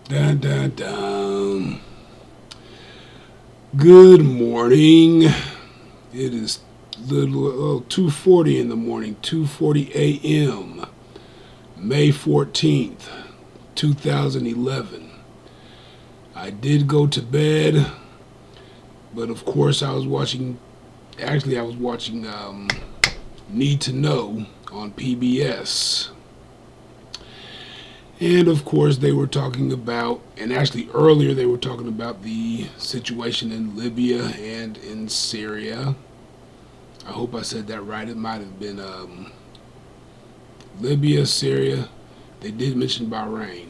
Dun, dun, dun. Good morning. It is little 2:40 in the morning, 2:40 a.m. May 14th, 2011. I did go to bed, but of course I was watching. Actually, I was watching Need to Know on PBS. And of course, they were talking about, and actually earlier they were talking about the situation in Libya and in Syria. I hope I said that right. It might have been Libya, Syria. They did mention Bahrain.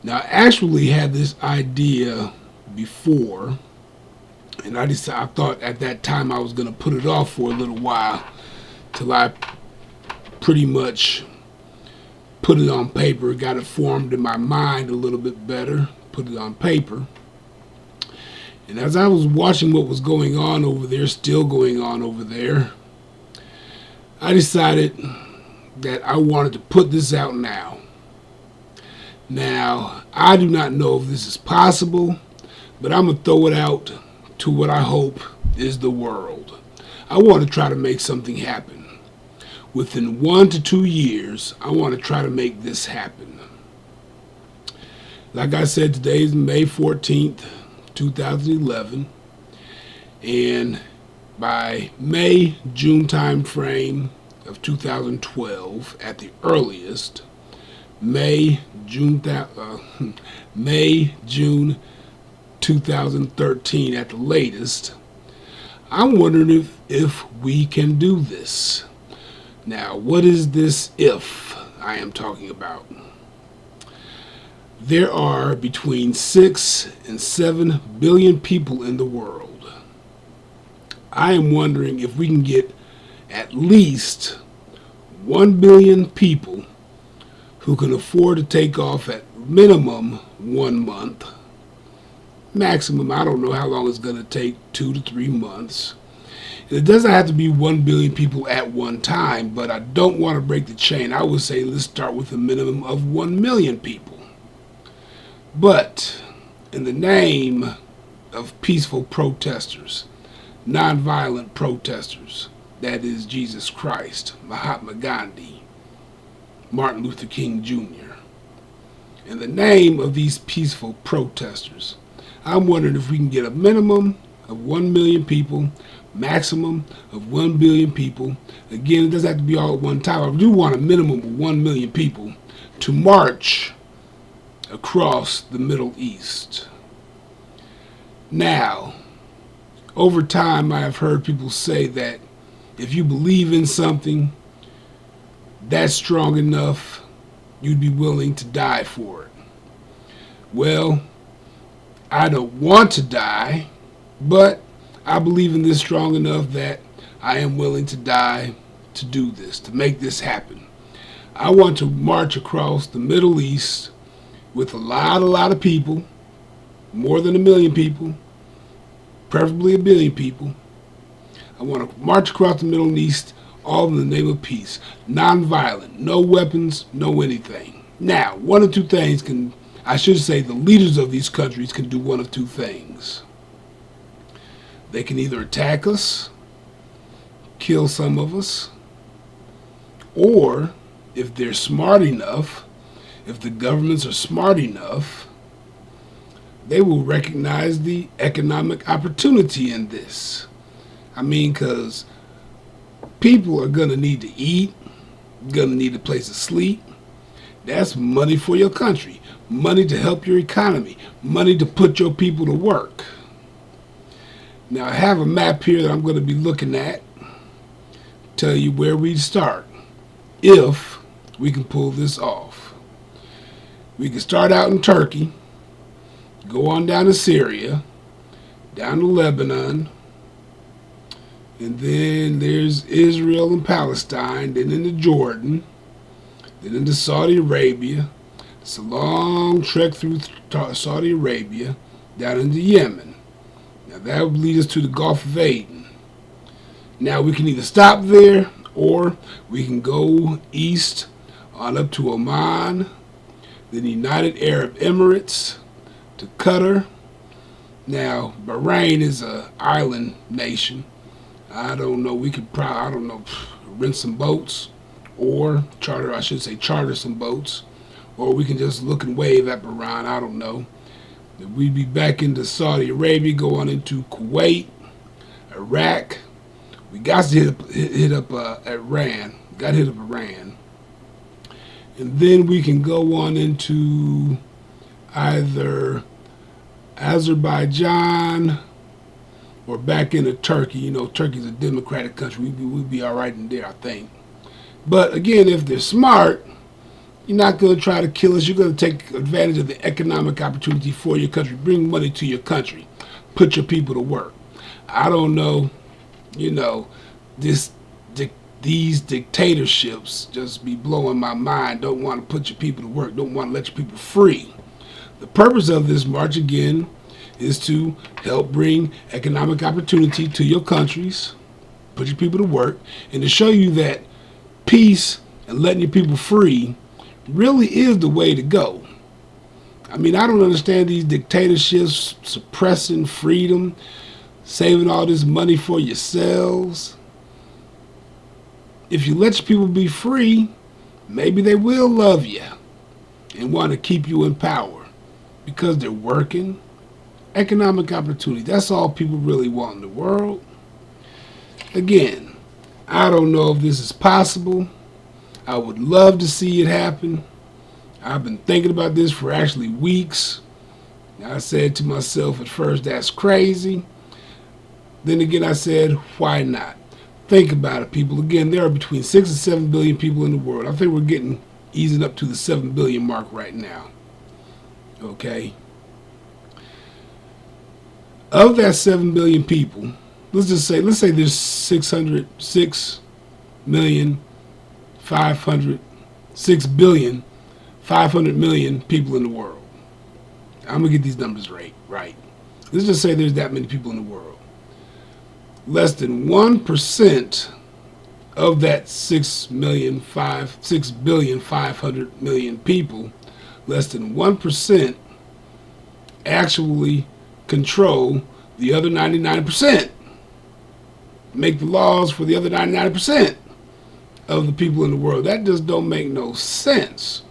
Now, I actually had this idea before, and I thought at that time I was going to put it off for a little while till I pretty much put it on paper, got it formed in my mind a little bit better, put it on paper. And as I was watching what was going on over there, still going on over there, I decided that I wanted to put this out now. Now, I do not know if this is possible, but I'm going to throw it out to what I hope is the world. I want to try to make something happen. Within 1 to 2 years, I want to try to make this happen. Like I said, today is May 14th, 2011. And by May, June time frame of 2012, at the earliest, May, June 2013 at the latest, I'm wondering if we can do this. Now, what is this if I am talking about? There are between 6 and 7 billion people in the world. I am wondering if we can get at least 1 billion people who can afford to take off at minimum 1 month. Maximum, I don't know how long it's going to take, 2 to 3 months. It doesn't have to be 1 billion people at one time, but I don't want to break the chain. I would say let's start with a minimum of 1 million people. But in the name of peaceful protesters, nonviolent protesters, that is Jesus Christ, Mahatma Gandhi, Martin Luther King Jr., in the name of these peaceful protesters, I'm wondering if we can get a minimum of 1 million people, maximum of 1 billion people. Again, it doesn't have to be all at one time. I do want a minimum of 1 million people to march across the Middle East. Now, over time, I have heard people say that if you believe in something that's strong enough, you'd be willing to die for it. Well, I don't want to die, but I believe in this strong enough that I am willing to die to do this, to make this happen. I want to march across the Middle East with a lot of people, more than 1 million people, preferably 1 billion people. I want to march across the Middle East, all in the name of peace. Non-violent, no weapons, no anything. Now, one of two things I should say the leaders of these countries can do one of two things. They can either attack us, kill some of us, or if they're smart enough, if the governments are smart enough, they will recognize the economic opportunity in this. I mean, because people are going to need to eat, going to need a place to sleep. That's money for your country, money to help your economy, money to put your people to work. Now, I have a map here that I'm going to be looking at, tell you where we start, if we can pull this off. We can start out in Turkey, go on down to Syria, down to Lebanon, and then there's Israel and Palestine, then into Jordan, then into Saudi Arabia. It's a long trek through Saudi Arabia, down into Yemen. Now that would lead us to the Gulf of Aden. Now we can either stop there or we can go east on up to Oman, then United Arab Emirates to Qatar. Now, Bahrain is an island nation. I don't know. We could probably, I don't know, rent some boats or charter some boats. Or we can just look and wave at Bahrain. I don't know. We'd be back into Saudi Arabia, go on into Kuwait, Iraq. We got to hit up Iran. Got to hit up Iran. And then we can go on into either Azerbaijan or back into Turkey. You know, Turkey's a democratic country. We'd be all right in there, I think. But again, if they're smart, you're not going to try to kill us. You're going to take advantage of the economic opportunity for your country. Bring money to your country. Put your people to work. I don't know, you know, these dictatorships just be blowing my mind. Don't want to put your people to work. Don't want to let your people free. The purpose of this march, again, is to help bring economic opportunity to your countries, put your people to work, and to show you that peace and letting your people free really is the way to go. I mean, I don't understand these dictatorships suppressing freedom, saving all this money for yourselves. If you let your people be free, maybe they will love you and want to keep you in power because they're working. Economic opportunity, that's all people really want in the world. Again, I don't know if this is possible. I would love to see it happen. I've been thinking about this for actually weeks. I said to myself at first, that's crazy. Then again, I said, why not? Think about it, people. Again, there are between 6 and 7 billion people in the world. I think we're easing up to the 7 billion mark right now. Okay? Of that 7 billion people, let's say there's 6 billion 500 million people in the world. I'm gonna get these numbers right. Let's just say there's that many people in the world. Less than 1% of that 6 billion 500 million people, less than 1% actually control the other 99%. Make the laws for the other 99% of the people in the world. That just don't make no sense.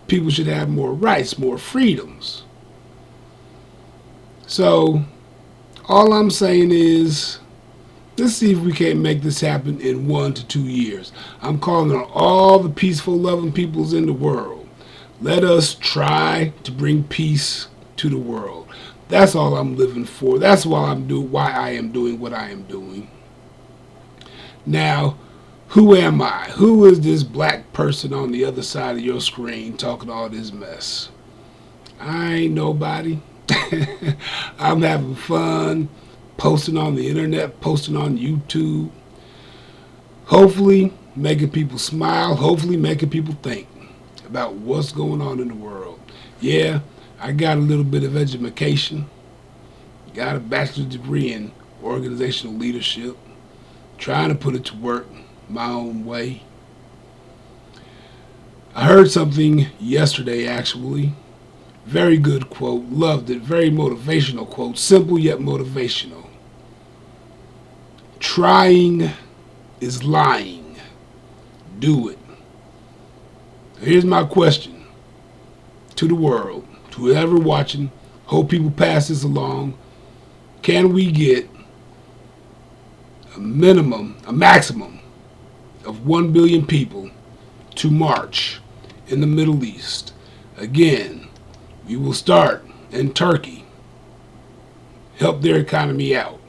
People should have more rights, more freedoms. So all I'm saying is, let's see if we can't make this happen in 1 to 2 years. I'm calling on all the peaceful, loving peoples in the world. Let us try to bring peace to the world. That's all I'm living for. That's why I am doing what I am doing. Now, who am I? Who is this black person on the other side of your screen talking all this mess? I ain't nobody. I'm having fun, posting on the internet, posting on YouTube. Hopefully making people smile, hopefully making people think about what's going on in the world. Yeah, I got a little bit of education. Got a bachelor's degree in organizational leadership. Trying to put it to work my own way. I heard something yesterday, actually. Very good quote. Loved it. Very motivational quote. Simple yet motivational. Trying is lying. Do it. Here's my question to the world, to whoever watching. Hope people pass this along. Can we get a maximum of 1 billion people to march in the Middle East? Again, we will start in Turkey, help their economy out.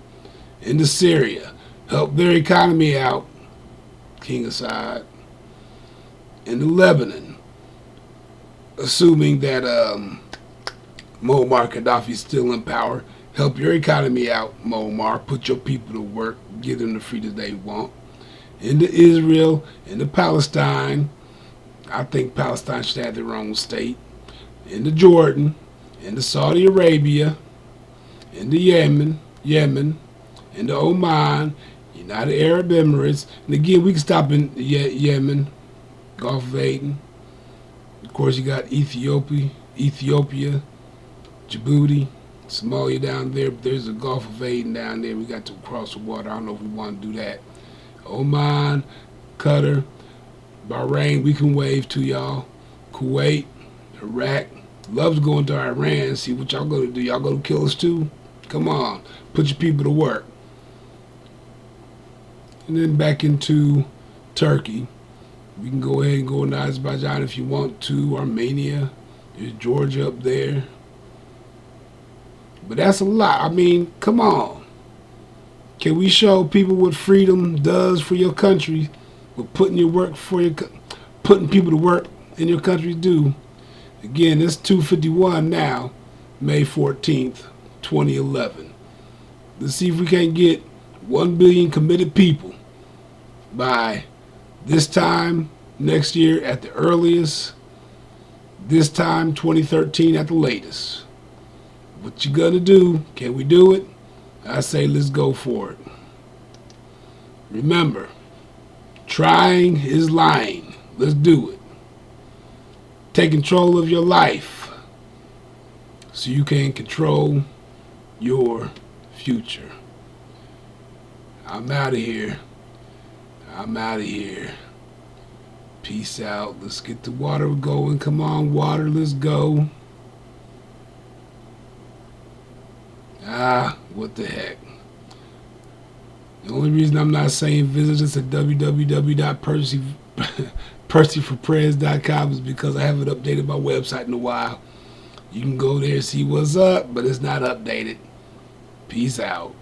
Into Syria, help their economy out, King Assad. Into Lebanon, assuming that Muammar Gaddafi is still in power, help your economy out, Muammar. Put your people to work, give them the freedom they want. Into Israel, into Palestine. I think Palestine should have their own state. Into Jordan, into Saudi Arabia, into Yemen, into Oman, United Arab Emirates. And again, we can stop in Yemen, Gulf of Aden. Of course, you got Ethiopia, Djibouti, Somalia down there. There's the Gulf of Aden down there. We got to cross the water. I don't know if we want to do that. Oman, Qatar, Bahrain, we can wave to y'all. Kuwait, Iraq. Love to go into Iran. See what y'all gonna do. Y'all gonna kill us too? Come on, put your people to work. And then back into Turkey. We can go ahead and go into Azerbaijan if you want to. Armenia. There's Georgia up there. But that's a lot. I mean, come on. Can we show people what freedom does for your country? What putting people to work in your country do? Again, it's 2:51 now, May 14th, 2011. Let's see if we can't get 1 billion committed people by this time next year at the earliest, this time 2013 at the latest. What you gonna do? Can we do it? I say let's go for it. Remember, trying is lying. Let's do it. Take control of your life so you can control your future. I'm out of here. I'm out of here. Peace out. Let's get the water going. Come on, water. Let's go. What the heck. The only reason I'm not saying visit us at www.percyforprez.com is because I haven't updated my website in a while. You can go there and see what's up, but it's not updated. Peace out.